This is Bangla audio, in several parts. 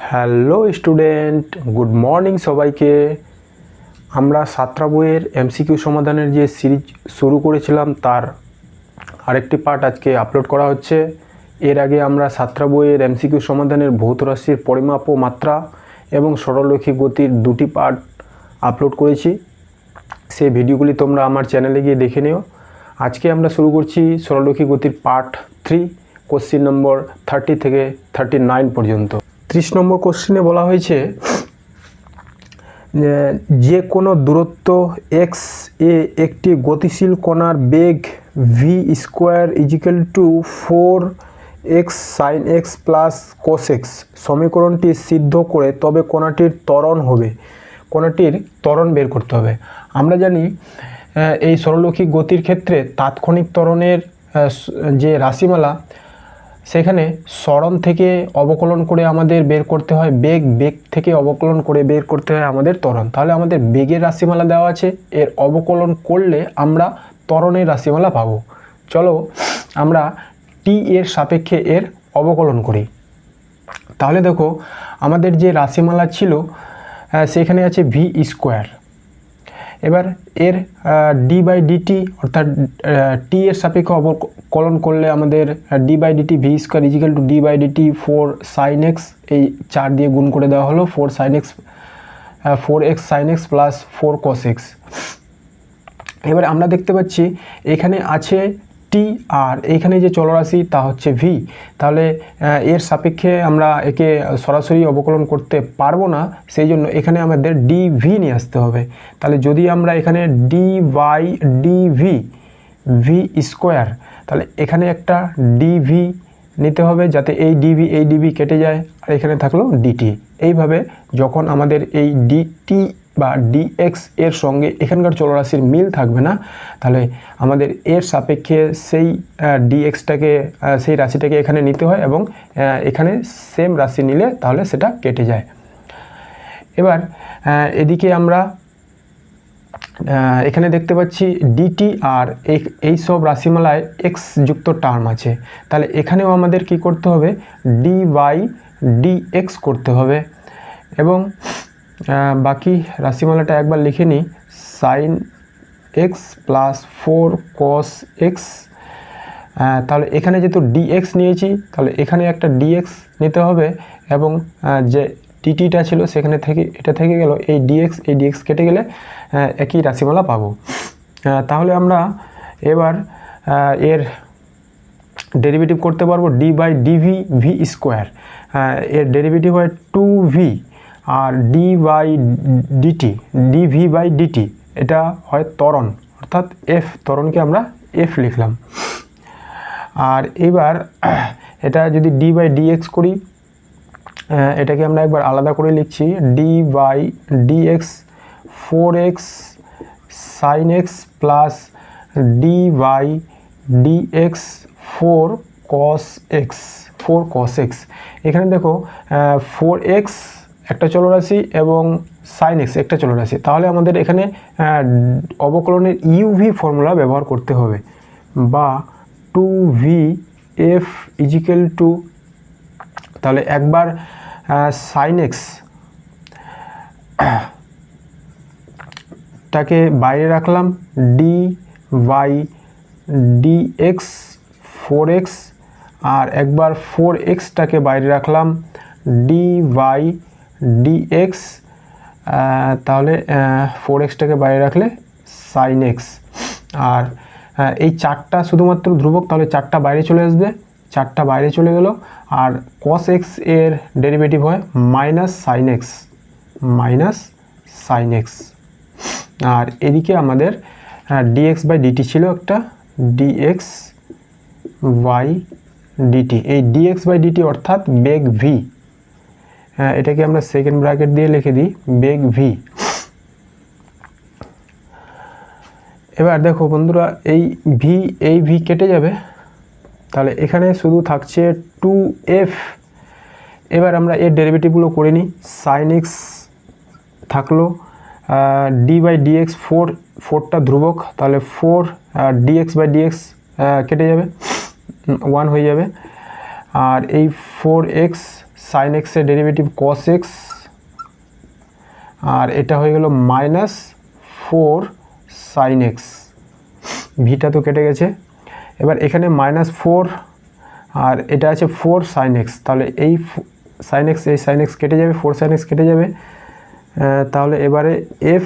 হ্যালো স্টুডেন্ট, গুড মর্নিং সবাইকে। আমরা সাতটা বইয়ের এমসিকিউ সমাধানের যে সিরিজ শুরু করেছিলাম তার আরেকটি পার্ট আজকে আপলোড করা হচ্ছে। এর আগে আমরা সাতটা বইয়ের এমসিকিউ সমাধানের ভৌত রাশির পরিমাপ ও মাত্রা এবং সরলরৈখিক গতির দুটি পার্ট আপলোড করেছি। সেই ভিডিওগুলি তোমরা আমার চ্যানেলে গিয়ে দেখে নিও। আজকে আমরা শুরু করছি সরলরৈখিক গতির পার্ট 3, কোশ্চিন নম্বর 30 থেকে 39 পর্যন্ত। 30 নম্বর কোশ্চিনে বলা হয়েছে যে কোনো দূরত্ব এক্স এ একটি গতিশীল কণার বেগ V square equal to 4x sin x plus cos x সমীকরণটি সিদ্ধ করে তবে কণাটির ত্বরণ হবে। কণাটির ত্বরণ বের করতে হবে। আমরা জানি এই সরলরৈখিক গতির ক্ষেত্রে তাৎক্ষণিক ত্বরণের যে রাশিমালা সেখানে সরণ থেকে অবকলন করে আমাদের বের করতে হয় বেগ, বেগ থেকে অবকলন করে বের করতে হয় আমাদের ত্বরণ। তাহলে আমাদের বেগের রাশিমালা দেওয়া আছে, এর অবকলন করলে আমরা ত্বরণের রাশিমালা পাবো। চলো আমরা টি এর সাপেক্ষে এর অবকলন করি। তাহলে দেখো আমাদের যে রাশিমালা ছিল সেখানে আছে ভি স্কোয়ার। এবার এর ডি বাই ডিটি অর্থাৎ টি এর সাপেক্ষে অবকলন করলে আমাদের d by d t v square equal to d by d t 4 sin x, এই 4 দিয়ে গুণ করে দেওয়া হলো 4x sin x plus 4 cos x। এবার আমরা দেখতে পাচ্ছি এখানে আছে টি আর এইখানে যে চলরাশি তা হচ্ছে ভি। তাহলে এর সাপেক্ষে আমরা একে সরাসরি অবকলন করতে পারবো না, সেই জন্য এখানে আমাদের ডিভি নিয়ে আসতে হবে। তাহলে যদি আমরা এখানে d by DV v square, তাহলে এখানে একটা ডিভি নিতে হবে যাতে এই ডিভি কেটে যায় আর এখানে থাকলো ডিটি। এইভাবে যখন আমাদের এই ডিটি বা ডিএক্স এর সঙ্গে এখানকার চলরাশির মিল থাকবে না, তাহলে আমাদের এর সাপেক্ষে সেই ডিএক্সটাকে সেই রাশিটাকে এখানে নিতে হয় এবং এখানে সেম রাশি নিলে তাহলে সেটা কেটে যায়। এবার এদিকে আমরা এখানে দেখতে পাচ্ছি ডিটি আর এই সব রাশিমালায় এক্স যুক্ত টার্ম আছে। তাহলে এখানেও আমাদের কি করতে হবে, ডি বাই ডিএক্স করতে হবে। এবং বাকি রাশিমালাটা একবার লিখে নিই, sine x plus 4 cos x। তাহলে এখানে যেহেতু ডিএক্স নিয়েছি তাহলে এখানে একটা ডিএক্স নিতে হবে এবং যে ডিটিটা ছিল সেখানে থেকে এটা থেকে গেল এই ডিএক্স কেটে গেলে একই রাশিমালা পাবো। তাহলে আমরা এবার এর ডেরিভেটিভ করতে পারবো d by DV v square. এর ডেরিভেটিভ হয় 2v আর d by dt dv by dt, এটা হয় ত্বরণ অর্থাৎ এফ, ত্বরণকে আমরা এফ লিখলাম। আর এবার এটা যদি ডি বাই ডিএক্স করি, এটাকে আমরা একবার আলাদা করে লিখছি d by dx 4x sin x plus d by dx 4 cos x। এখানে দেখো 4x একটা চলরাশি এবং sin x একটা চলরাশি, তাহলে আমাদের এখানে অবকলনের ইউভি ফর্মুলা ব্যবহার করতে হবে, বা 2vf ইজিক্যাল টু, তাহলে একবার sin x টাকে বাইরে রাখলাম ডি বাই ডিএক্স 4x আর একবার 4xটাকে বাইরে রাখলাম ডি বাই ডিএক্স, তাহলে 4xটাকে বাইরে রাখলে sin x। আর এই 4টা শুধুমাত্র ধ্রুবক, তাহলে 4টা বাইরে চলে আসবে, 4টা বাইরে চলে গেল। আর cos x এর ডেরিভেটিভ হয় মাইনাস sin x। আর এদিকে আমাদের ডিএক্স বাই ডিটি ছিল একটা, ডিএক্স বাই ডিটি, এই ডিএক্স বাই ডিটি অর্থাৎ বেগ ভি, এটাকে আমরা সেকেন্ড ব্র্যাকেট দিয়ে লিখে দিই বেগ ভি। এবার দেখো বন্ধুরা এই ভি কেটে যাবে, তাহলে এখানে শুধু থাকছে 2f। এবার আমরা এর ডেরিভেটিভগুলো করে নিই। sin x থাকলো ডি বাই ডিএক্স 4টা ধ্রুবক, তাহলে 4 ডিএক্স বাই ডিএক্স কেটে যাবে, 1 হয়ে যাবে। আর এই 4x সাইন এক্সের ডেরিভেটিভ কস এক্স, আর এটা হয়ে গেল -4 সাইন এক্স, ভিটা তো কেটে গেছে। এবার এখানে -4 আর এটা আছে 4 সাইন এক্স, তাহলে এই সাইন এক্স এই সাইন এক্স কেটে যাবে, 4 সাইন এক্স কেটে যাবে। তাহলে এবারে এফ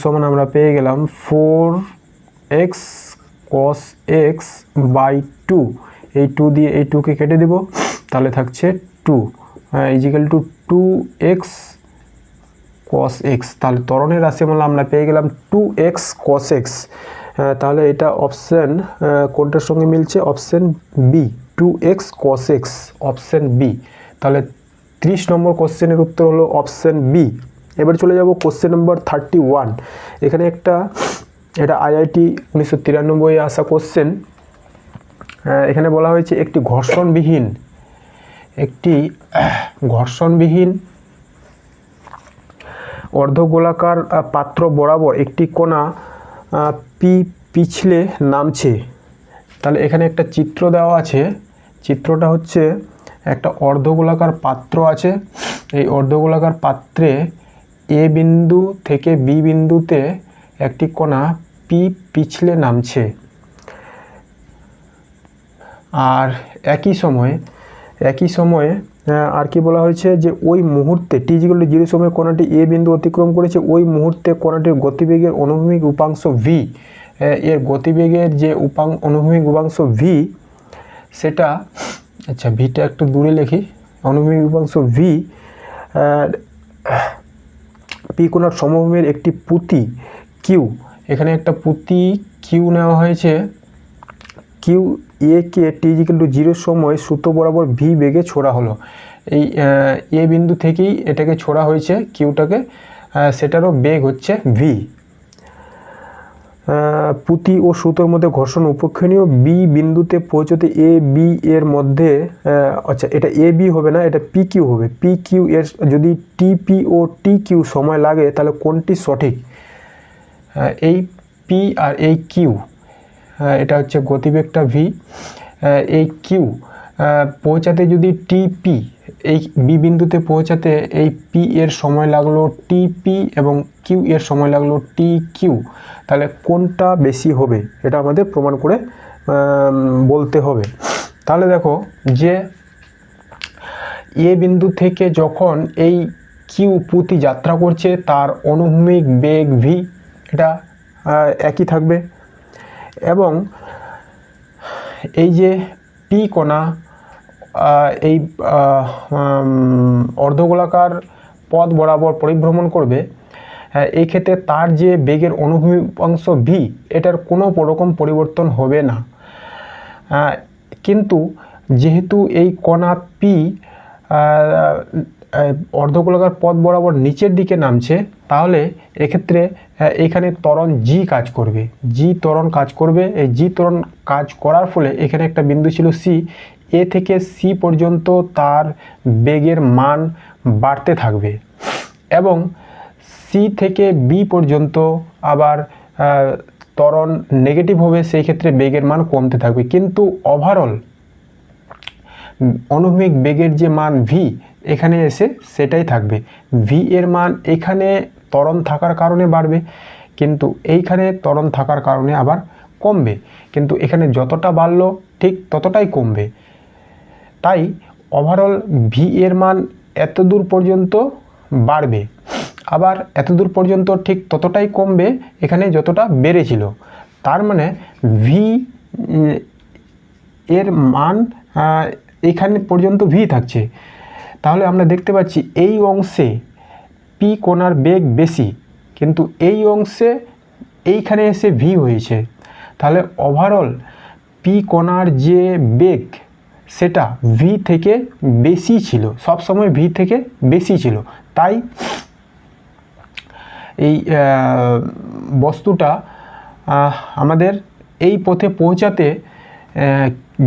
সমান আমরা পেয়ে গেলাম 4x cos x বাই 2, এই 2 দিয়ে এই 2কে কেটে দেব, তাহলে থাকছে 2 is equal two 2x cos x। তাহলে ত্বরণের রাশিমালা আমরা পেয়ে গেলাম 2x cos x। তাহলে এটা অপশান কোনটার সঙ্গে মিলছে? Option B, 2x cos x, option B. তাহলে 30 নম্বর কোশ্চেনের উত্তর হলো অপশান বি। এবার চলে যাব কোশ্চেন নম্বর 31। এখানে এটা আইআইটি 1993 আসা কোশ্চেন। এখানে বলা হয়েছে একটি ঘর্ষণবিহীন অর্ধগোলাকার পাত্র বরাবর একটি কণা পি পিছলে নামছে। তাহলে এখানে একটা চিত্র দেওয়া আছে, চিত্রটা হচ্ছে একটা অর্ধগোলাকার পাত্র আছে, এই অর্ধগোলাকার পাত্রে এ বিন্দু থেকে বি বিন্দুতে একটি কণা পি পিছলে নামছে। আর একই সময়ে আর কি বলা হয়েছে যে ওই মুহূর্তে t=0 সময়ে কণাটি এ বিন্দু অতিক্রম করেছে, ওই মুহূর্তে কণাটির গতিবেগের অনুভূমিক উপাংশ v, এর গতিবেগের যে অনুভূমিক উপাংশ v সেটা, আচ্ছা ভিটা একটু দূরে লিখি, অনুভূমিক উপাংশ v পি কোণার সমভূমির একটি পুঁতি কিউ, এখানে একটা পুঁতি কিউ নেওয়া হয়েছে, কিউ এ কে t=0 সময় সূত্র বরাবর ভি বেগে ছোড়া হলো। এই এ বিন্দু থেকেই এটাকে ছোড়া হয়েছে কিউটাকে, সেটারও বেগ হচ্ছে ভি। পুঁতি ও সুতোর মধ্যে ঘর্ষণ উপেক্ষণীয়, বি বিন্দুতে পৌঁছতে এ বি এর মধ্যে, আচ্ছা এটা এ বি হবে না, এটা পি কিউ হবে। পি কিউ এর যদি টিপি ও টি কিউ সময় লাগে তাহলে কোনটি সঠিক? এই পি আর এই কিউ, এটা হচ্ছে গতিবেগটা ভি, এই কিউ পৌঁছাতে যদি টিপি, এই বি বিন্দুতে পৌঁছাতে এই পি এর সময় লাগলো টিপি এবং কিউ এর সময় লাগলো টি কিউ, তাহলে কোনটা বেশি হবে এটা আমাদের প্রমাণ করে বলতে হবে। তাহলে দেখো যে এ বিন্দু থেকে যখন এই কিউ পুঁতি যাত্রা করছে তার অনুভূমিক বেগ ভি, এটা একই থাকবে। এবং এই যে পি কণা এই অর্ধগোলাকার পথ বরাবর পরিভ্রমণ করবে, এই ক্ষেত্রে তার যে বেগের অনুভূমিক অংশ ভি, এটার কোনো রকম পরিবর্তন হবে না। কিন্তু যেহেতু এই কণা পি অর্ধগোলাকার পথ বরাবর নিচের দিকে নামছে, তাহলে এক্ষেত্রে এখানে ত্বরণ জি কাজ করবে, জি ত্বরণ কাজ করবে। এই জি ত্বরণ কাজ করার ফলে এখানে একটা বিন্দু ছিল সি, এ থেকে সি পর্যন্ত তার বেগের মান বাড়তে থাকবে এবং সি থেকে বি পর্যন্ত আবার ত্বরণ নেগেটিভ হবে, সেই ক্ষেত্রে বেগের মান কমতে থাকবে। কিন্তু ওভারঅল অনুভূমিক বেগের যে মান ভি এখানে এসে সেটাই থাকবে। ভি এর মান এখানে ত্বরণ থাকার কারণে বাড়বে, কিন্তু এইখানে ত্বরণ থাকার কারণে আবার কমবে, কিন্তু এখানে যতটা বাড়লো ঠিক ততটাই কমবে। তাই ওভারঅল ভি এর মান এতদূর পর্যন্ত বাড়বে, আবার এতদূর পর্যন্ত ঠিক ততটাই কমবে এখানে যতটা বেড়েছিল। তার মানে ভি এর মান এখানে পর্যন্ত ভি থাকছে। তাহলে আমরা দেখতে পাচ্ছি এই অংশে পি কোণার বেগ বেশি, কিন্তু এই অংশে এইখানে এসে ভি হয়েছে। তাহলে ওভারঅল পি কোণার যে বেগ সেটা ভি থেকে বেশি ছিল, সব সময় ভি থেকে বেশি ছিল। তাই এই বস্তুটা আমাদের এই পথে পৌঁছাতে,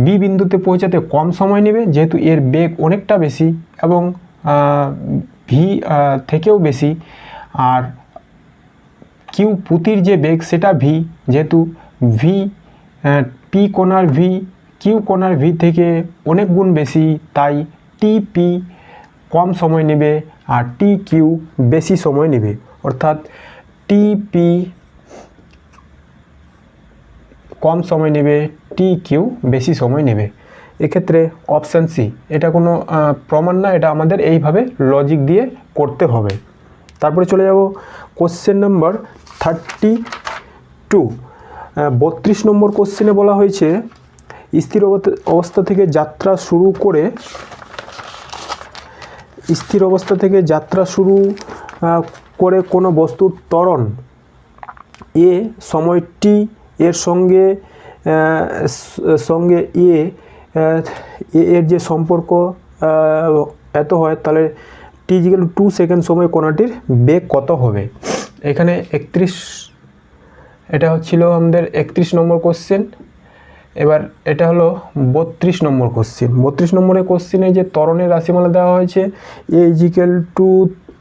বি বিন্দুতে পৌঁছাতে কম সময় নেবে, যেহেতু এর বেগ অনেকটা বেশি এবং ভি থেকেও বেশি। আর কিউ পুঁতির যে বেগ সেটা ভি, যেহেতু ভি পি কোণার ভি কিউ কোণার ভি থেকে অনেক গুণ বেশি, তাই টিপি কম সময় নেবে আর টি কিউ বেশি সময় নেবে, অর্থাৎ টিপি কম সময় নেবে, টি কিউ বেশি সময় নেবে। এক্ষেত্রে অপশান সি, এটা কোনো প্রমাণ না, এটা আমাদের এইভাবে লজিক দিয়ে করতে হবে। তারপরে চলে যাব কোশ্চেন নাম্বার 32। 32 নম্বর কোশ্চেনে বলা হয়েছে স্থির অবস্থা থেকে যাত্রা শুরু করে কোনো বস্তুর ত্বরণ এ সময় টি এর সঙ্গে এর যে সম্পর্ক এত হয়, তাহলে টি ইকুয়াল টু 2 সেকেন্ড সময় কণাটির বেগ কত হবে। এখানে 31, এটা হচ্ছিল আমাদের 31 নম্বর কোশ্চেন। এবার এটা হলো 32 নম্বর কোশ্চেন। 32 নম্বরের কোশ্চেনে যে ত্বরণের রাশিমালা দেওয়া হয়েছে এ ইকুয়াল টু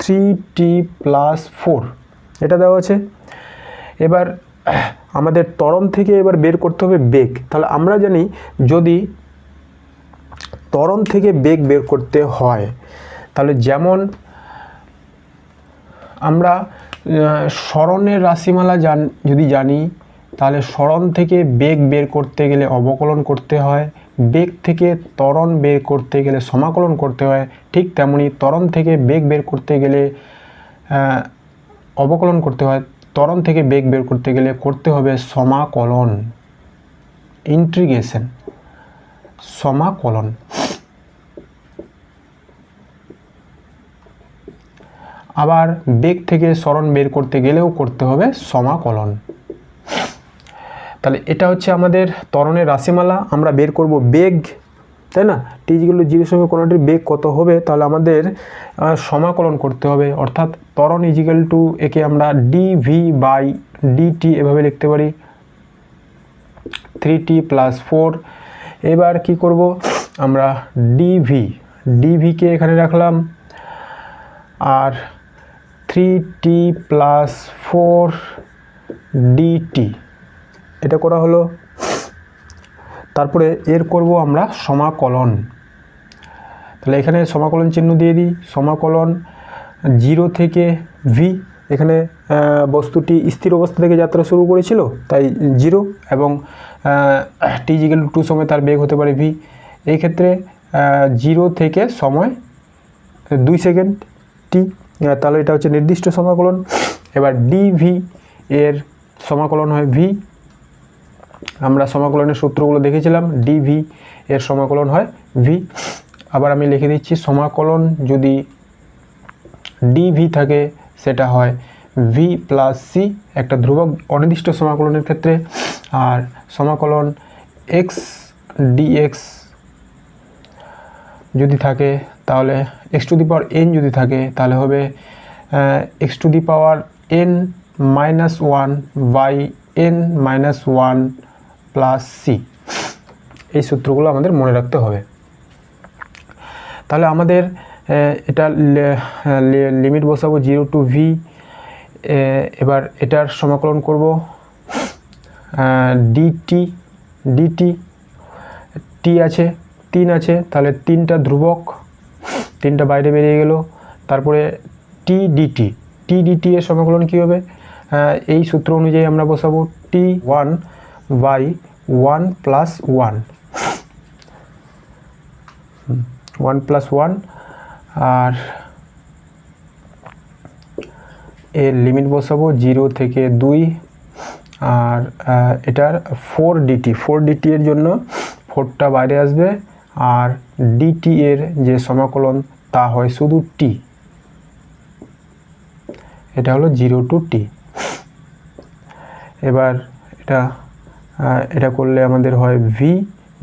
3t+4, এটা দেওয়া আছে। এবার আমাদের ত্বরণ থেকে এবার বের করতে হবে বেগ। তাহলে আমরা জানি যদি ত্বরণ থেকে বেগ বের করতে হয়, তাহলে যেমন আমরা সরণের রাশিমালা যদি জানি, তাহলে সরণ থেকে বেগ বের করতে গেলে অবকলন করতে হয়, বেগ থেকে ত্বরণ বের করতে গেলে সমাকলন করতে হয়। ঠিক তেমনি ত্বরণ থেকে বেগ বের করতে গেলে অবকলন করতে হয়, ত্বরণ থেকে বেগ বের করতে গেলে করতে হবে সমাকলন, ইন্টিগ্রেশন, সমাকলন। আবার বেগ থেকে সরণ বের করতে গেলেও করতে হবে সমাকলন। তাহলে এটা হচ্ছে আমাদের ত্বরণের রাশিমালা। আমরা বের করব বেগ, তাই না? টি ইকুয়াল টু 0 সময় কোণাটির বেগ কত হবে, তাহলে আমাদের সমাকলন করতে হবে। অর্থাৎ ত্বরণ ইকুয়াল টু, একে আমরা dv/dt এভাবে লিখতে পারি, 3t+4। এবার কি করব, আমরা dv কে এখানে রাখলাম, আর 3t+4 dt, এটা করা হলো। তারপরে এর করব আমরা সমাকলন। তাহলে এখানে সমাকলন চিহ্ন দিয়ে দিই। সমাকলন 0 থেকে v, এখানে বস্তুটি স্থির অবস্থা থেকে যাত্রা শুরু করেছিল, তাই 0, এবং t ইকুয়াল টু 2 সময় তার বেগ হতে পারে v। এই ক্ষেত্রে 0 থেকে সময় 2 সেকেন্ড t, তাহলে এটা হচ্ছে নির্দিষ্ট সমাকলন। এবার dv এর সমাকলন হয় v, আমরা সমাকলনের সূত্রগুলো দেখেছিলাম, dv এর সমাকলন হয় v। আবার আমি লিখে দিচ্ছি, সমাকলন যদি dv থাকে সেটা হয় v + c, একটা ধ্রুবক অনির্দিষ্ট সমাকলনের ক্ষেত্রে। আর সমাকলন x dx যদি থাকে, তাহলে x⁴n যদি থাকে, তাহলে হবে x⁴n - 1/n - 1 + c। এই সূত্রগুলো আমাদের মনে রাখতে হবে। তাহলে আমাদের এটা লিমিট বসাবো 0 to v। এবার এটার সমাকলন করব dt, t আছে, 3 আছে, তাহলে 3টা ধ্রুবক, 3টা বাইরে বেরিয়ে গেল। তারপরে t dt এর সমাকলন কী হবে, এই সূত্র অনুযায়ী আমরা বসাবো t1/1 + 1, 1 + 1, আর এর লিমিট বসাবো 0 থেকে 2। আর এটার 4dt এর জন্য 4টা বাইরে আসবে, আর dt এর যে সমাকলন তা হয় শুধু t, এটা হলো 0 to t। এবার এটা করলে আমাদের হয়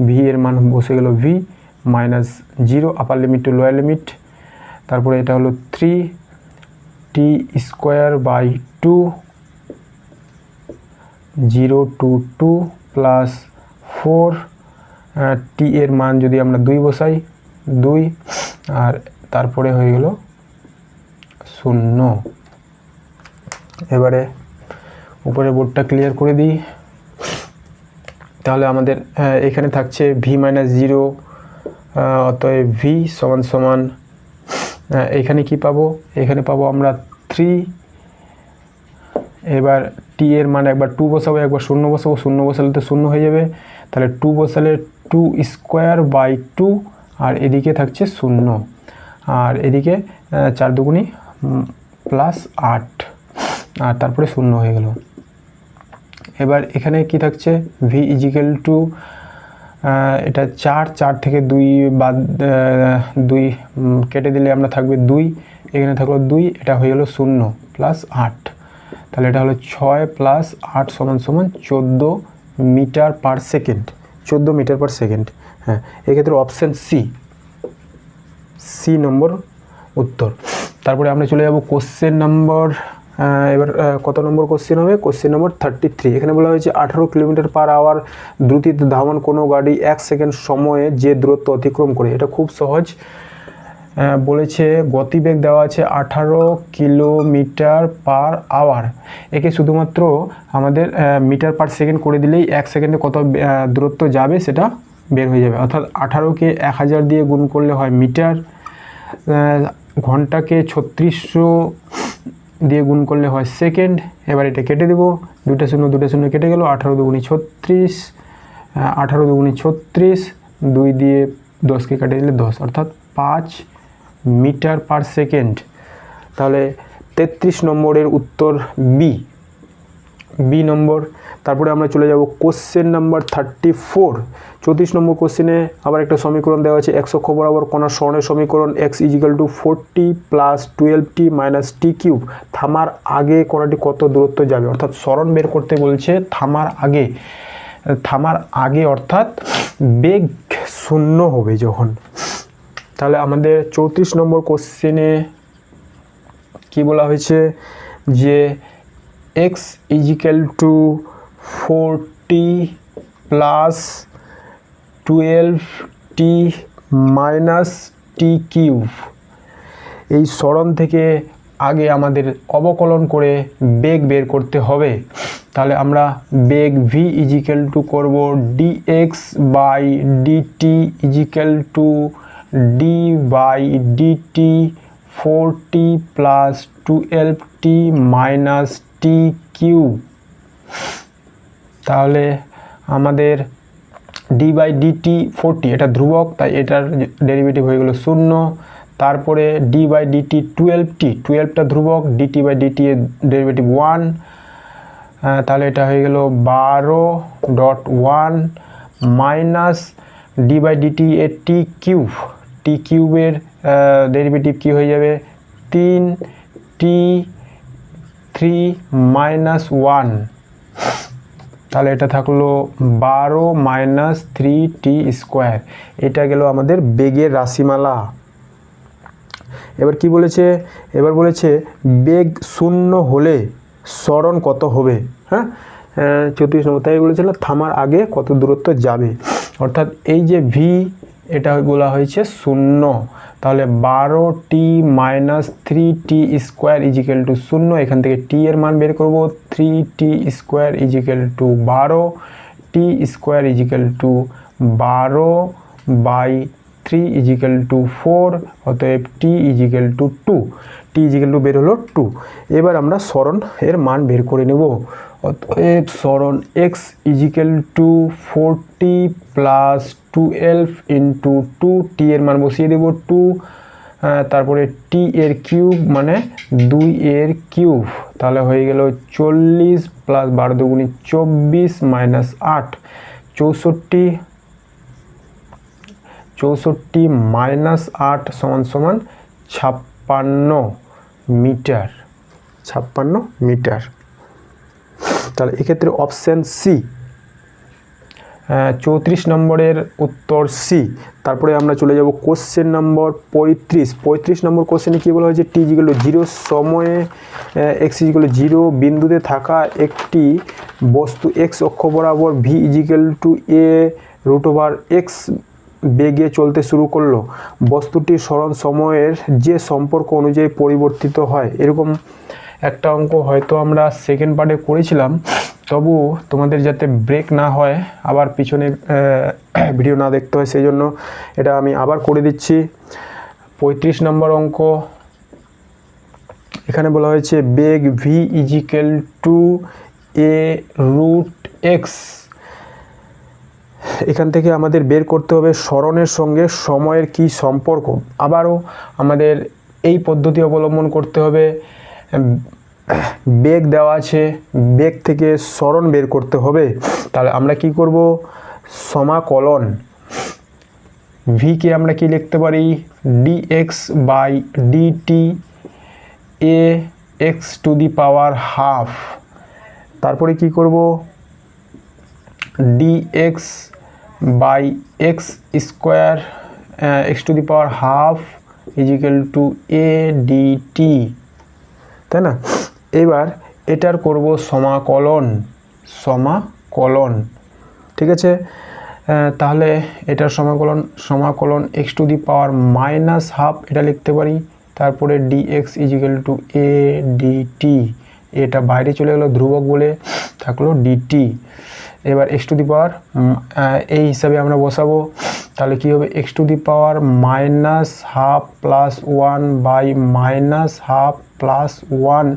v এর মান বসে গেল v - 0 upper limit to lower limit. তারপরে এটা হলো 3t² / 2 0 to 2 + 4, t এর মান যদি আমরা 2 বসাই, 2, আর তারপরে হয়ে গেল 0। এবারে উপরে বোর্ডটা ক্লিয়ার করে দিই। তাহলে আমাদের এখানে থাকছে v - 0, অতএব v = এখানে কি পাবো, এখানে পাবো আমরা 3। এবার টি এর মান একবার 2 বসাবো, একবার 0 বসাবো, 0 বসালে তো 0 হয়ে যাবে, তাহলে 2 বসালে 2 স্কোয়ার বাই 2, আর এদিকে থাকছে 0, আর এদিকে 4 দুগুণি প্লাস 8, আর তারপরে 0 হয়ে গেল। এবার এখানে কি থাকছে, ভি ইজিক্যাল টু এটা 4 থেকে 2 বাদ 2 কেটে দিলে আমরা থাকবে 2, এখানে থাকলো 2, এটা হয়ে গেল 0 প্লাস 8, তাহলে এটা হলো 6 প্লাস 8 সমান 14 metre per second, 14 metre per second. হ্যাঁ, এক্ষেত্রে অপশান সি নম্বর উত্তর। তারপরে আমরা চলে যাব কোশ্চেন নম্বর, এবার কত নম্বর কোশ্চেন হবে, কোশ্চেন নম্বর 33। এখানে বলা হয়েছে 18 কিলোমিটার পার আওয়ার দ্রুতিতে ধাবন কোনো গাড়ি 1 সেকেন্ড সময়ে যে দূরত্ব অতিক্রম করে। এটা খুব সহজ, বলেছে গতিবেগ দেওয়া আছে 18 কিলোমিটার পার আওয়ার, একে শুধুমাত্র আমাদের মিটার পার সেকেন্ড করে দিলেই 1 সেকেন্ডে কত দূরত্ব যাবে সেটা বের হয়ে যাবে। অর্থাৎ 18কে 1000 দিয়ে গুণ করলে হয় মিটার, ঘন্টাকে 3600 দিয়ে গুণ করলে হয় সেকেন্ড। এবার এটা কেটে দেবো, 2টা শূন্য কেটে গেল, 18 দুগুণি 36, 18 দুগুণি 36, 2 দিয়ে 10কে কেটে দিলে 10, অর্থাৎ 5 মিটার পার সেকেন্ড। তাহলে 33 নম্বরের উত্তর বি নম্বর। তারপরে আমরা চলে যাব কোশ্চেন নাম্বার 34। 34 নম্বর কোশ্চেনে আবার একটা সমীকরণ দেওয়া আছে, x অক্ষ বরাবর কোণার স্বর্ণের সমীকরণ x equal to 40 plus 12t minus T cube. থামার আগে কোণাটি কত দূরত্ব যাবে, অর্থাৎ স্মরণ বের করতে বলছে থামার আগে অর্থাৎ বেগ 0 হবে যখন। তাহলে আমাদের 34 নম্বর কোশ্চেনে কি বলা হয়েছে যে x equal to 40 plus 12t minus T cube, এই স্মরণ থেকে আগে আমাদের অবকলন করে বেগ বের করতে হবে। তাহলে আমরা বেগ v ইজিক্যাল টু করবো dx by dt equal to d by dt 40 plus 12t minus T cube. তাহলে আমাদের d বাই dt 40 এটা ধ্রুবক, তাই এটার ডেরিভেটিভ হয়ে গেল 0। তারপরে d বাই dt 12টা ধ্রুবক, dt বাই dt এর ডেরিভেটিভ 1, তাহলে এটা হয়ে গেল 12.1 মাইনাস d বাই dt এর টি কিউবের ডেরিভেটিভ কি হয়ে যাবে 3t3 মাইনাস 1, তাহলে এটা থাকলো 12 মাইনাস 3t স্কোয়ার। এটা গেল আমাদের বেগের রাশিমালা। এবার কি বলেছে, এবার বলেছে বেগ 0 হলে স্মরণ কত হবে। হ্যাঁ, 34 নম্বর, তাই বলেছিল থামার আগে কত দূরত্ব যাবে, অর্থাৎ এই যে ভি এটা বলা হয়েছে 0, তাহলে 12t minus 3t square equal to 0। এখান থেকে t এর মান বের করব, 3t square equal to 12, t square equal to 12 by 3 equal to 4, অতএব t equal to 2, t equal to বের হলো 2। এবার আমরা স্মরণ এর মান বের করে নেব। অতএব স্মরণ x equal to 40 plus 12 into 2, t এর মান বসিয়ে দেব 2, তারপরে t এর কিউব মানে 2 এর কিউব, তাহলে হয়ে গেল 40 প্লাস 12 দুগুণি 24 মাইনাস 8, 64 মাইনাস 8 সমান 56 মিটার, 56 মিটার। তাহলে এক্ষেত্রে অপশান সি, 34 নম্বরের উত্তর সি। তারপরে আমরা চলে যাব কোশ্চেন নম্বর 35 নম্বর কোশ্চেনে কী বলা হয়েছে, টি ইজিক্যাল টু 0 সময়ে এক্স ইজিক্যাল টু 0 বিন্দুতে থাকা একটি বস্তু এক্স অক্ষ বরাবর V equal to A root over x বেগে চলতে শুরু করলো। বস্তুটির সরণ সময়ের যে সম্পর্ক অনুযায়ী পরিবর্তিত হয়। এরকম একটা অঙ্ক হয়তো আমরা সেকেন্ড পার্টে করেছিলাম, তবু তোমাদের যাতে ব্রেক না হয়, আবার পিছনে ভিডিও না দেখতে হয়, সেই জন্য এটা আমি আবার করে দিচ্ছি। 35 নম্বর অঙ্ক। এখানে বলা হয়েছে বেগ V equal to A root x. এখান থেকে আমাদের বের করতে হবে সরণের সঙ্গে সময়ের কি সম্পর্ক। আবারও আমাদের এই পদ্ধতি অবলম্বন করতে হবে। বেগ দেওয়া আছে, বেগ থেকে সরণ বের করতে হবে। তাহলে আমরা কি করব, সমাকলন ভিকে আমরা কি লিখতে পারি, dx by dt a x to the power half. তারপরে কি করব, dx by x square x to the power half equal to a dt, তাই না। এবার এটার করব সমাকলন, ঠিক আছে। তাহলে এটার সমাকলন x to the power minus half এটা লিখতে পারি। তারপরে dx is equal to a DT, এটা বাইরে চলে গেল ধ্রুবক বলে, থাকলো ডিটি। এবার এক্স টু দি পাওয়ার এই হিসাবে আমরা বসাবো। তাহলে কি হবে, x to the power minus half plus one by minus half plus one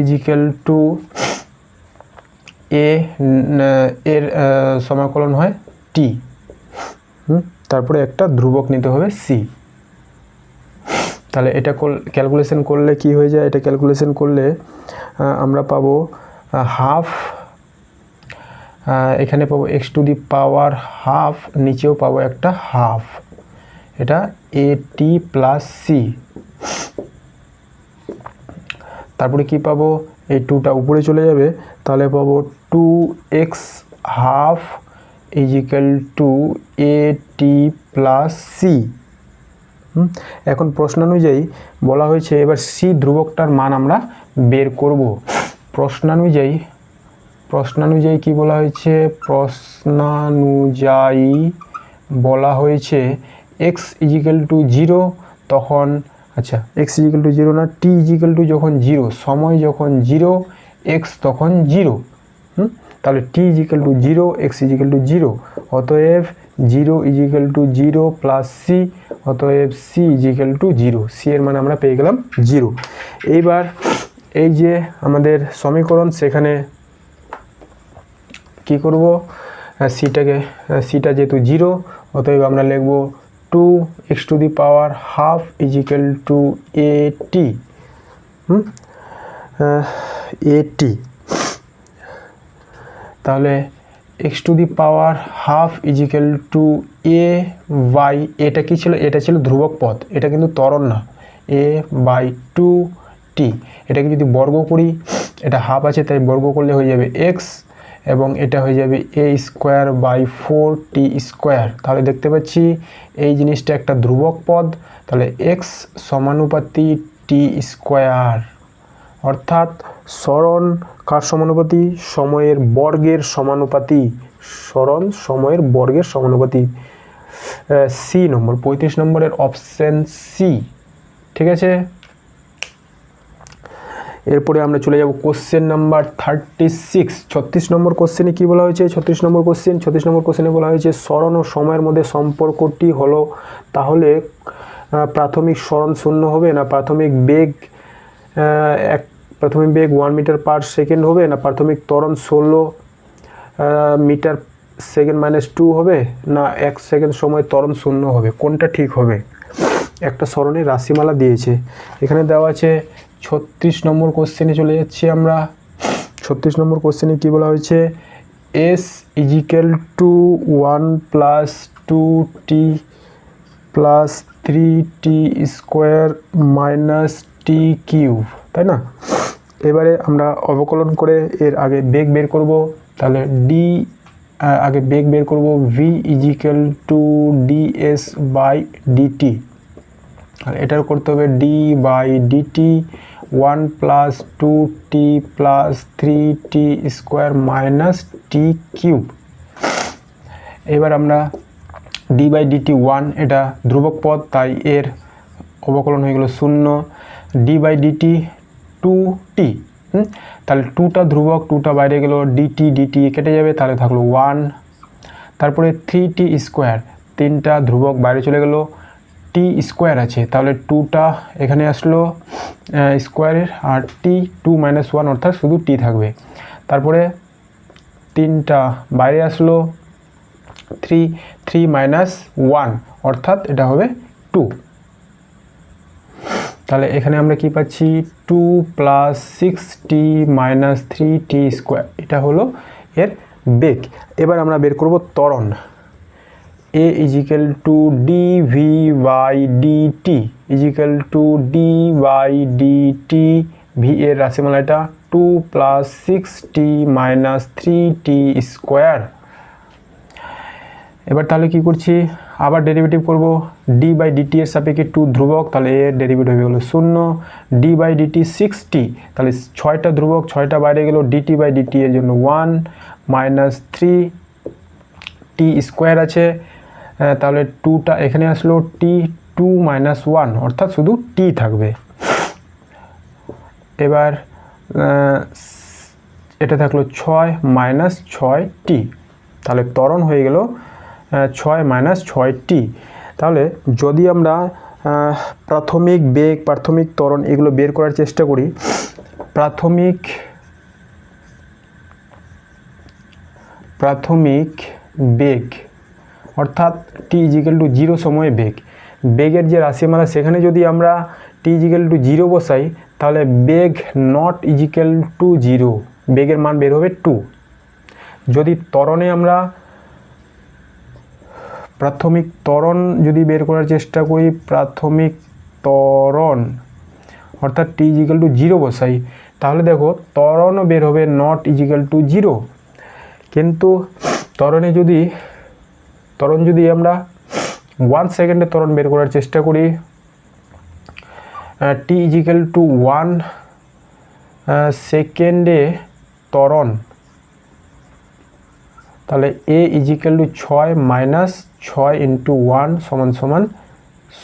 equal to এর সমাকলন হয় টি। তারপরে একটা ধ্রুবক নিতে হবে সি। তাহলে এটা ক্যালকুলেশন করলে কি হয়ে যায়, এটা ক্যালকুলেশন করলে আমরা পাবো হাফ, এখানে পাবো x to the power half, নিচেও পাবো একটা হাফ, এটা এ টি প্লাস সি। তারপরে কি পাবো, এই টুটা উপরে চলে যাবে, তাহলে পাবো 2x half equal to A T plus C. এখন প্রশ্নানুযায়ী বলা হয়েছে এবার সি ধ্রুবকটার মান আমরা বের করব। প্রশ্নানুযায়ী কি বলা হয়েছে, বলা হয়েছে এক্স ইজিক্যাল টু 0 তখন, আচ্ছা এক্স ইজিক্যাল টু 0 না, টি ইজিক্যাল টু যখন 0, সময় যখন 0, এক্স তখন 0। তাহলে T equal to 0, X equal to 0, অতএব 0 ইজিক্যাল টু 0 প্লাস সি, অতএব সি ইজিক্যাল টু 0। সি এর মানে আমরা পেয়ে গেলাম 0। এইবার এই যে আমাদের সমীকরণ, সেখানে কি করব, সিটা যেহেতু 0, অতএব আমরা লিখব 2x to the power half equal to A T. তাহলে x to the power half equal to A by, এটা কি ছিল, এটা ছিল ধ্রুবক পদ, এটা কিন্তু ত্বরণ না, এ বাই 2t। এটাকে যদি বর্গ করি, এটা হাফ আছে তাই বর্গ করলে হয়ে যাবে x, এবং এটা হয়ে যাবে এ স্কোয়ার বাই 4t স্কোয়ার। তাহলে দেখতে পাচ্ছি এই জিনিসটা একটা ধ্রুবক পদ, তাহলে x সমানুপাতি টি স্কোয়ার, অর্থাৎ সরণ কার সমানুপাতি, সময়ের বর্গের সমানুপাতি, সরণ সময়ের বর্গের সমানুপাতি। সি নম্বর, 35 নম্বরের অপশন সি, ঠিক আছে। এরপরে আমরা চলে যাব কোশ্চেন নাম্বার 36। 36 নম্বর কোশ্চেনে কি বলা হয়েছে, 36 নম্বর কোশ্চেনে বলা হয়েছে সরণ ও সময়ের মধ্যে সম্পর্কটি হলো, তাহলে প্রাথমিক সরণ শূন্য হবে না প্রাথমিক বেগ 1 মিটার পার সেকেন্ড হবে, না প্রাথমিক ত্বরণ 16 মিটার সেকেন্ড মাইনাস 2 হবে, না 1 সেকেন্ড সময় ত্বরণ শূন্য হবে, কোনটা ঠিক হবে। একটা সরণের রাশিমালা দিয়েছে, এখানে দেওয়া আছে 36 নম্বর কোশ্চেনে চলে যাচ্ছি আমরা। 36 নম্বর কোশ্চেনে কি বলা হয়েছে, S equal to 1 plus 2t plus 3t square minus T cube, তাই না। এবারে আমরা অবকলন করে এর আগে বেগ বের করব। তাহলে আগে বেগ বের করব, V equal to DS by DT, আর এটার করতে হবে D by DT 1 plus 2t plus 3t square minus T cube. এবার আমরা ডি বাই ডিটি 1, এটা ধ্রুবক পদ তাই এর অবকলন হয়ে গেল 0, ডি বাই ডিটি 2t, তাহলে 2টা ধ্রুবক, 2টা বাইরে গেল, ডিটি কেটে যাবে, তাহলে থাকলো 1। তারপরে 3t স্কোয়ার, 3টা ধ্রুবক বাইরে চলে গেল, টি স্কোয়ার আছে তাহলে 2টা এখানে আসলো স্কোয়ারের, আর টি 2 - 1 অর্থাৎ শুধু টি থাকবে। তারপরে 3টা বাইরে আসলো, 3 - 1 অর্থাৎ এটা হবে 2। তাহলে এখানে আমরা কি পাচ্ছি 2 + 6t - 3t স্কোয়ার, এটা হলো এর বেগ। এবার আমরা বের করব ত্বরণ। a = dv/dt = d/dt, v এর রাশিমালা এটা 2 + 6t - 3t স্কোয়ার। এবার তাহলে কি করছি, আবার ডেরিভেটিভ করব। d/dt এর সাপেক্ষে 2 ধ্রুবক, তাহলে এর ডেরিভেটিভ হলো 0। d/dt 6t, তাহলে 6টা ধ্রুবক, 6টা বাইরে গেল, dt/dt এর জন্য 1 - 3t স্কোয়ার আছে, তাহলে 2টা এখানে আসলো, t 2 - 1 অর্থাৎ শুধু t থাকবে। এবার এটা থাকলো 6 - 6t, তাহলে ত্বরণ হয়ে গেল 6 - 6t। তাহলে যদি আমরা প্রাথমিক বেগ, প্রাথমিক ত্বরণ এগুলো বের করার চেষ্টা করি, প্রাথমিক বেগ অর্থাৎ t = 0 সময়ে বেগের যে রাশিমালা সেখানে যদি আমরা t = 0 বসাই, তাহলে বেগ নট = 0, বেগের মান বের হবে 2। যদি ত্বরণে আমরা প্রাথমিক ত্বরণ যদি বের করার চেষ্টা করি, প্রাথমিক ত্বরণ অর্থাৎ t = 0 বসাই, তাহলে দেখো ত্বরণও বের হবে নট = 0। কিন্তু ত্বরণ যদি আমরা 1 সেকেন্ডে ত্বরণ বের করার চেষ্টা করি, t = 1 সেকেন্ডে ত্বরণ, তাহলে a = 6 - 6 × 1 =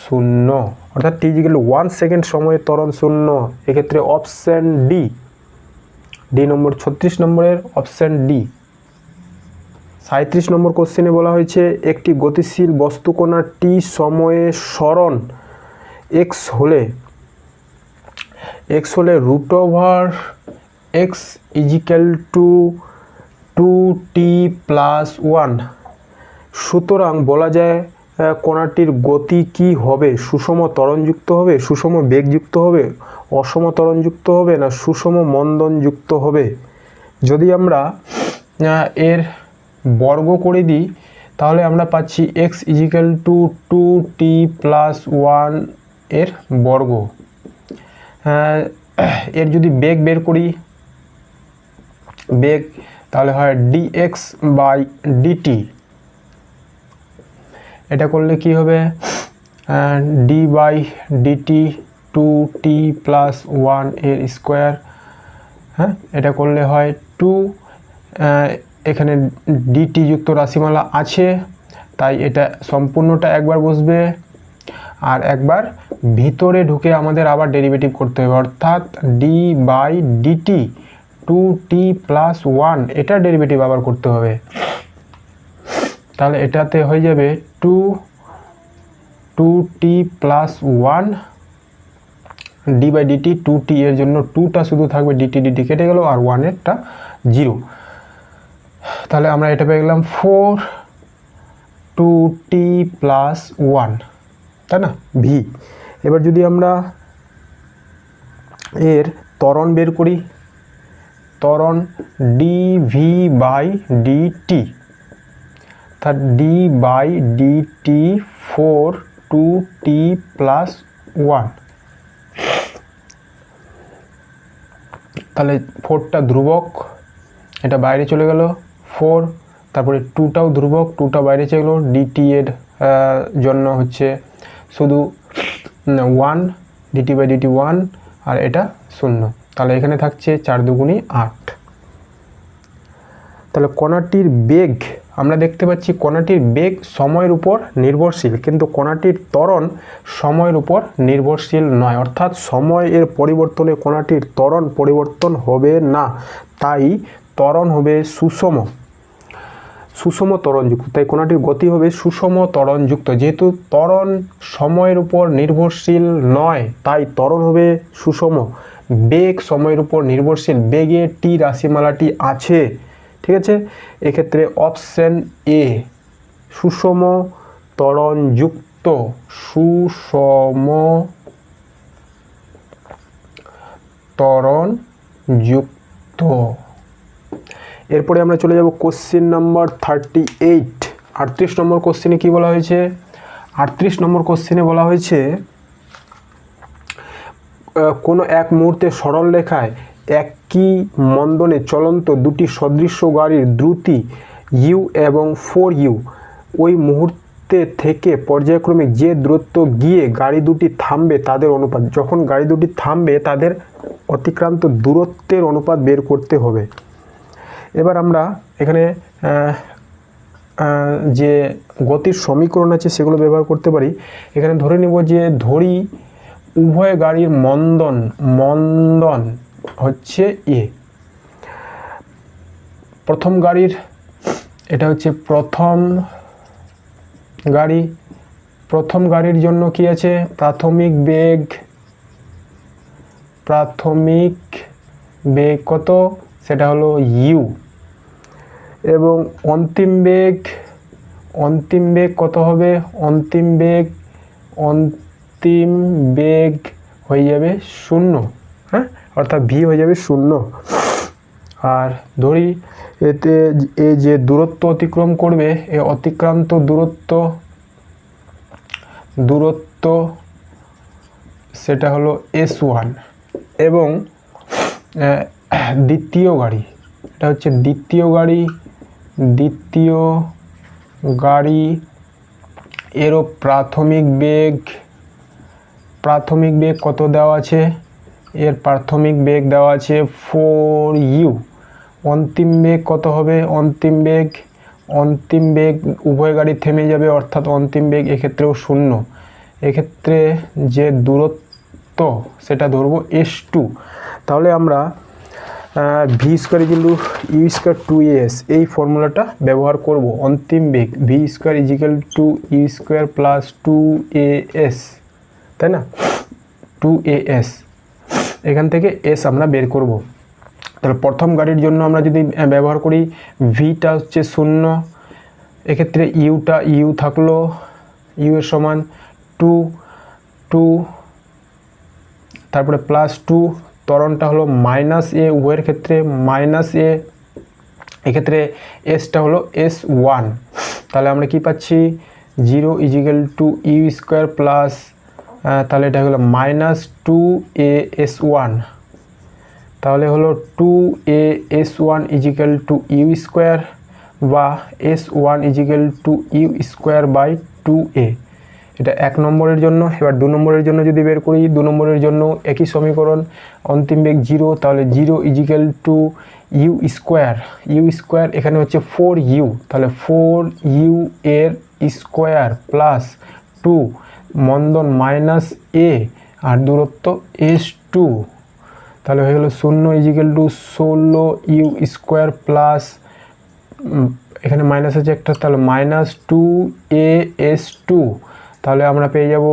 0, অর্থাৎ t = 1 সেকেন্ড সময়ে ত্বরণ 0। এক্ষেত্রে অপশান ডি নম্বর 36 নম্বরের অপশান ডি। 37 নম্বর কোশ্চেনে বলা হয়েছে একটি গতিশীল বস্তুকণা t সময়ে সরণ x হলে √x = 2t + 1, সুতরাং বলা যায় কণাটির গতি কি হবে? সুষম ত্বরণযুক্ত হবে, সুষম বেগযুক্ত হবে, অসম ত্বরণযুক্ত হবে, না সুষম মন্দনযুক্ত হবে? যদি আমরা এর বর্গ করে দিই, তাহলে আমরা পাচ্ছি x = 2t + 1 এর বর্গ। এর যদি বেগ বের করি, বেগ, তাহলে হয় dx/dt। এটা করলে কি হবে, d/dt 2t + 1 এর স্কোয়ার। হ্যাঁ, এটা করলে হয় 2, এখানে dt যুক্ত রাশিমালা আছে, তাই এটা সম্পূর্ণটা একবার বসবে, আর একবার ভিতরে ঢুকে আমাদের আবার ডেরিভেটিভ করতে হবে, অর্থাৎ d/dt 2t + 1 এটা ডেরিভেটিভ আবার করতে হবে। তাহলে এটাতে হয়ে যাবে 2t + 1 d/dt 2t, এর জন্য 2টা শুধু থাকবে, dt কেটে গেল, আর 1 এরটা 0। তাহলে আমরা এটা পেয়ে গেলাম 4 2t + 1, তাই না, v। এবার যদি আমরা এর ত্বরণ বের করি, ত্বরণ dv/dt, তার d/dt 4 2t + 1, তাহলে 4টা ধ্রুবক, এটা বাইরে চলে গেল 4, তারপরে 2টাও ধ্রুবক, 2টা বাইরে চলে গেল, dt এর জন্য হচ্ছে শুধু 1, dt/dt 1, আর এটা 0, তাহলে এখানে থাকছে 4 × 2 = 8। তাহলে কণাটির বেগ, আমরা দেখতে পাচ্ছি কণাটির বেগ সময়ের উপর নির্ভরশীল, কিন্তু কণাটির ত্বরণ সময়ের উপর নির্ভরশীল নয়, অর্থাৎ সময় এর পরিবর্তনে কণাটির ত্বরণ পরিবর্তন হবে না, তাই ত্বরণ হবে সুষম। সুষম ত্বরণযুক্ত, তাই কণাটির গতি হবে সুষম ত্বরণযুক্ত। যেহেতু ত্বরণ সময়ের উপর নির্ভরশীল নয় তাই ত্বরণ হবে সুষম। বেগ সময়ের উপর নির্ভরশীল, বেগে টি রাশিমালাটি আছে, ঠিক আছে। এক্ষেত্রে অপশন এ সুষম ত্বরণযুক্ত, সুষম ত্বরণযুক্ত। এরপরে আমরা চলে যাব কোশ্চেন নাম্বার 38। 38 নম্বর কোশ্চেনে কি বলা হয়েছে? 38 নম্বর কোশ্চেনে বলা হয়েছে কোনো এক মুহূর্তে সরল রেখায় একই মন্দনে চলন্ত দুটি সদৃশ্য গাড়ির দ্রুতি ইউ এবং 4u ওই মুহূর্তে থেকে পর্যায়ক্রমে যে দূরত্ব গিয়ে গাড়ি দুটি থামবে তাদের অনুপাত। যখন গাড়ি দুটি থামবে তাদের অতিক্রান্ত দূরত্বের অনুপাত বের করতে হবে। এবার আমরা এখানে যে গতির সমীকরণ আছে সেগুলো ব্যবহার করতে পারি। এখানে ধরে নেব যে ধরি উভয় গাড়ির মন্দন হচ্ছে এ। প্রথম গাড়ির, এটা হচ্ছে প্রথম গাড়ির জন্য কি আছে? প্রাথমিক বেগ কত? সেটা হলো ইউ। এবং অন্তিম বেগ কত হবে? অন্তিম বেগ হয়ে যাবে 0, হ্যাঁ, অর্থাৎ ভি হয়ে যাবে 0। আর ধরি এতে এ যে দূরত্ব অতিক্রম করবে, এ অতিক্রান্ত দূরত্ব সেটা হলো S1। এবং দ্বিতীয় গাড়ি, এটা হচ্ছে দ্বিতীয় গাড়ি এরও প্রাথমিক বেগ কত দেওয়া আছে? এর প্রাথমিক বেগ দেওয়া আছে 4u। অন্তিম বেগ কত হবে? অন্তিম বেগ উভয় গাড়ি থেমে যাবে, অর্থাৎ অন্তিম বেগ এক্ষেত্রেও 0। এক্ষেত্রে যে দূরত্ব সেটা ধরবো S2। তাহলে আমরা V square equal to you square 2as এই ফর্মুলাটা ব্যবহার করব। অন্তিম বেগ V square equal to you square plus 2as, তাই না? 2as, এখান থেকে এস আমরা বের করব। তাহলে প্রথম গাড়ির জন্য আমরা যদি ব্যবহার করি, ভিটা হচ্ছে 0, এক্ষেত্রে ইউ থাকলো, ইউ এর সমান 2, তারপরে প্লাস 2, ত্বরণটা হলো -a, উভয়ের ক্ষেত্রে -a, এক্ষেত্রে এসটা হলো S1। তাহলে আমরা কি পাচ্ছি? 0 equal to you square plus, তাহলে এটা হলো -2as1। তাহলে হলো 2as1 is equal to you square, বা S1 equal to you square by 2a। এটা 1 নম্বরের জন্য। এবার 2 নম্বরের জন্য যদি বের করি, 2 নম্বরের জন্য একই সমীকরণ, অন্তিম বেগ 0, তাহলে 0 ইজিক্যাল টু ইউ স্কোয়ার, এখানে হচ্ছে 4u, তাহলে 4u এর স্কোয়ার প্লাস 2 মন্দন -a আর দূরত্ব S2, তাহলে হয়ে গেল 0 equal to 16u square plus, এখানে মাইনাস আছে একটা, তাহলে -2as2। তাহলে আমরা পেয়ে যাব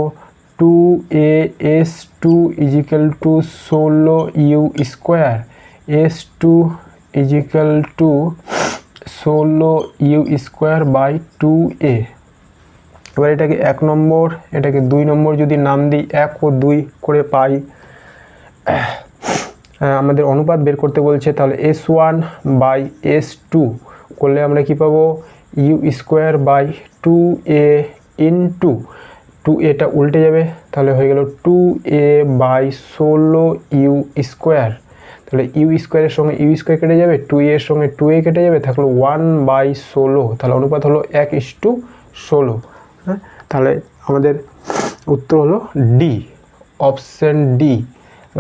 2as2 equal to 16u square, S2 equal to 16u square by 2a। এবার এটাকে 1 নম্বর, এটাকে 2 নম্বর যদি নাম দিই, 1 ও 2 করে পাই। আমাদের অনুপাত বের করতে বলছে, তাহলে S1 বাই S2 করলে আমরা কি পাবো? U square by 2a into 2aটা উল্টে যাবে, তাহলে হয়ে গেল 2a বাই 16u স্কোয়ার। তাহলে ইউ স্কোয়ারের সঙ্গে ইউ স্কোয়ার কেটে যাবে, 2a এর সঙ্গে 2a কেটে যাবে, থাকলো 1/16। তাহলে অনুপাত হলো 1:16। হ্যাঁ, তাহলে আমাদের উত্তর হলো ডি, অপশন ডি।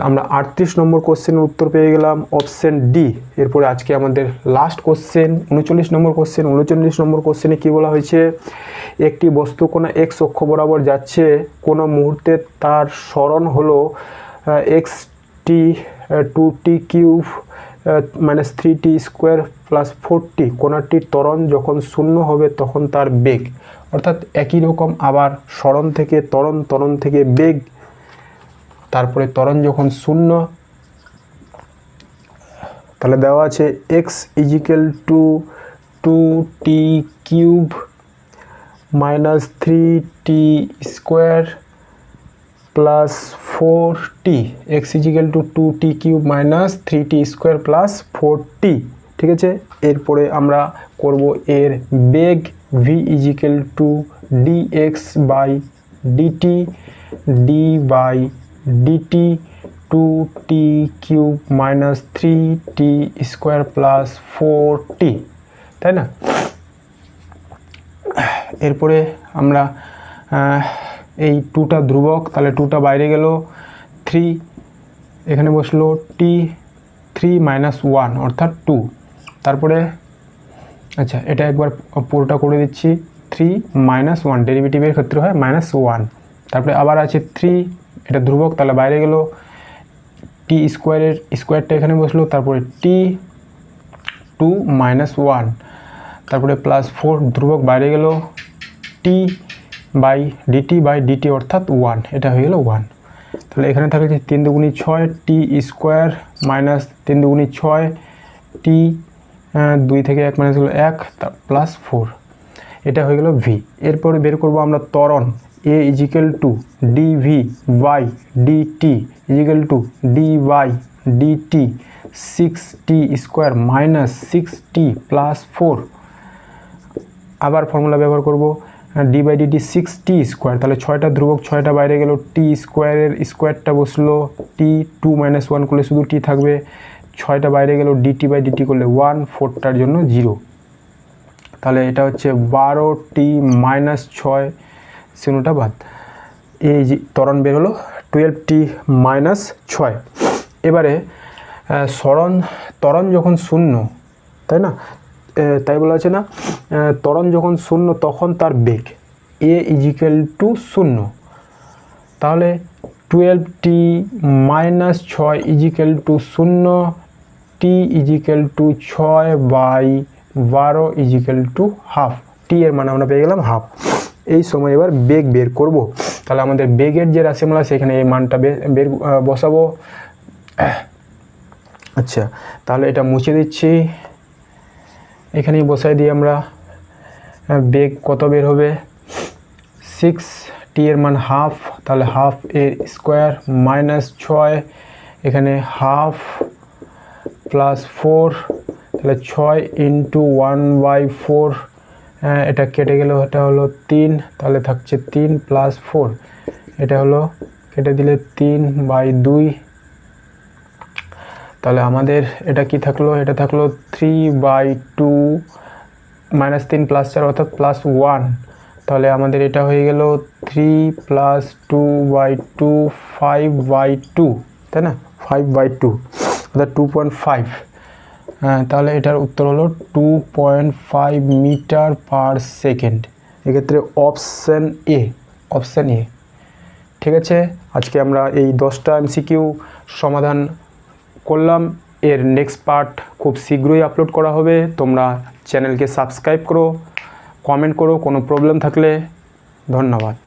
আমরা 38 নম্বর কোশ্চেনের উত্তর পেয়ে গেলাম, অপশন ডি। এরপরে আজকে আমাদের লাস্ট কোশ্চেন 39 নম্বর কোশ্চেন। 39 নম্বর কোশ্চেনে কি বলা হয়েছে? একটি বস্তু কোনো এক্স অক্ষ বরাবর যাচ্ছে, কোনো মুহূর্তে তার সরণ হলো xt 2t cube minus 3t square plus 4t, কোণাটির ত্বরণ যখন শূন্য হবে তখন তার বেগ, অর্থাৎ একই রকম আবার সরণ থেকে ত্বরণ, ত্বরণ থেকে বেগ, তারপরে ত্বরণ যখন শূন্য, তাহলে দেওয়া আছে x equal to 2t cube minus 3t square plus 4t, x equal to 2t cube minus 3t square plus 4t। ঠিক আছে, এরপরে আমরা করব এর বেগ v equal to dx by dt d by dt 2t cube minus 3t square plus 4t, তাই না? এরপরে আমরা এই 2টা ধ্রুবক, তাহলে 2টা বাইরে গেল, 3 এখানে বসলো, t 3 মাইনাস 1 অর্থাৎ 2, তারপরে আচ্ছা এটা একবার পুরোটা করে দিচ্ছি, 3 মাইনাস 1 ডেরিভেটিভের ক্ষেত্রে হয় মাইনাস 1, তারপরে আবার আছে 3, এটা ধ্রুবক তাহলে বাইরে গেল, t স্কোয়ারের স্কোয়ারটা এখানে বসলো, তারপরে t 2 মাইনাস 1, তারপরে প্লাস 4 ধ্রুবক বাইরে গেল, t বাই dt অর্থাৎ 1, এটা হয়ে গেল 1। তাহলে এখানে থাকছে 3 দুগুণী 6 t স্কোয়ার মাইনাস 3 দুগুণী 6 t 2 থেকে 1 মাইনাস হলো 1 প্লাস 4, এটা হয়ে গেল v। এরপরে বের করব আমরা ত্বরণ a equal to dv by dt equal to d by dt 6t square minus 6t plus 4, আবার ফর্মুলা ব্যবহার করব d by dt 6t square, তাহলে 6টা ধ্রুবক 6টা বাইরে গেল, t স্কোয়ারের স্কোয়ারটা বসলো, t 2 মাইনাস 1 করলে শুধু t থাকবে, 6টা বাইরে গেল, dt বাই dt করলে 1, 4টার জন্য 0, তাহলে এটা হচ্ছে 12t মাইনাস 6 শূন্যটা বাদ, এই যে ত্বরণ বের হলো 12t মাইনাস 6। এবারে ত্বরণ যখন শূন্য, তাই না, তাই বলা আছে না, ত্বরণ যখন শূন্য তখন তার বেগ a ইজিক্যাল টু 0, তাহলে 12t minus 6 equal to 0, t equal to 6 by 12 equal to half, t এর মানে আমরা পেয়ে গেলাম হাফ। এই সময় এবার বেগ বের করব, তাহলে আমাদের বেগের যে রাশিমালা সেখানে এই মানটা বসাবো। আচ্ছা তাহলে এটা মুছে দিচ্ছি, এখানেই বসাই দিই আমরা, বেগ কত বের হবে, 6t এর মান হাফ, তাহলে হাফ এর স্কোয়ার মাইনাস 6, এখানে হাফ প্লাস 4, তাহলে 6 ইন্টু 1/4, এটা কেটে গেল, এটা হলো 3, তাহলে থাকছে 3 প্লাস 4, এটা হলো কেটে দিলে 3/2, তাহলে আমাদের এটা কি থাকলো, এটা থাকলো 3/2 মাইনাস 3 প্লাস 4 অর্থাৎ প্লাস 1, তাহলে আমাদের এটা হয়ে গেল 3 প্লাস 2/2 5/2, তাই না, 5/2 অর্থাৎ 2.5, তাহলে এটার উত্তর হলো 2.5 মিটার পার সেকেন্ড, এক্ষেত্রে অপশান এ। ঠিক আছে, আজকে আমরা এই 10টা এমসিকিউ সমাধান করলাম, এর নেক্সট পার্ট খুব শীঘ্রই আপলোড করা হবে। তোমরা চ্যানেলকে সাবস্ক্রাইব করো, কমেন্ট করো কোনো প্রবলেম থাকলে। ধন্যবাদ।